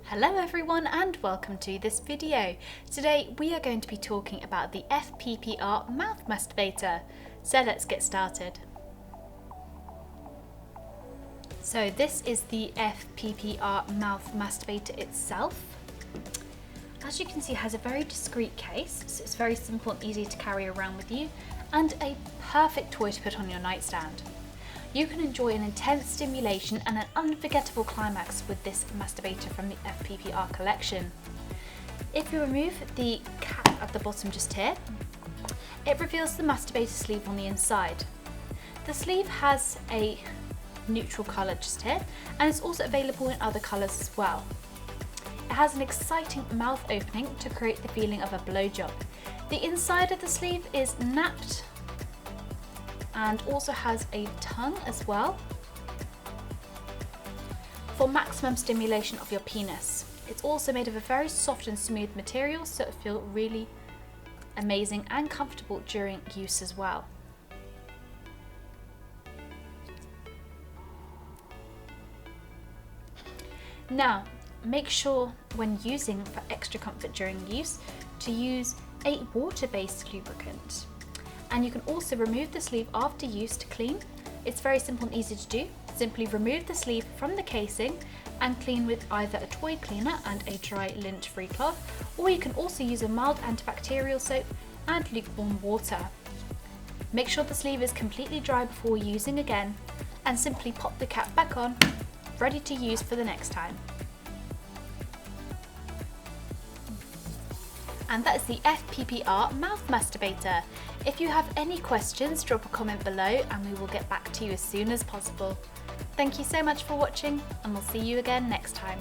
Hello everyone and welcome to this video. Today we are going to be talking about the FPPR mouth masturbator. So let's get started. So this is the FPPR mouth masturbator itself. As you can see, it has a very discreet case, so it's very simple and easy to carry around with you, and a perfect toy to put on your nightstand. You can enjoy an intense stimulation and an unforgettable climax with this masturbator from the FPPR collection. If you remove the cap at the bottom just here, it reveals the masturbator sleeve on the inside. The sleeve has a neutral colour just here, and it's also available in other colours as well. It has an exciting mouth opening to create the feeling of a blowjob. The inside of the sleeve is napped and also has a tongue as well for maximum stimulation of your penis. It's also made of a very soft and smooth material, so it feels really amazing and comfortable during use as well. Now, make sure when using for extra comfort during use to use a water-based lubricant. And you can also remove the sleeve after use to clean. It's very simple and easy to do. Simply remove the sleeve from the casing and clean with either a toy cleaner and a dry lint-free cloth, or you can also use a mild antibacterial soap and lukewarm water. Make sure the sleeve is completely dry before using again, and simply pop the cap back on, ready to use for the next time. And that is the FPPR mouth masturbator. If you have any questions, drop a comment below and we will get back to you as soon as possible. Thank you so much for watching, and we'll see you again next time.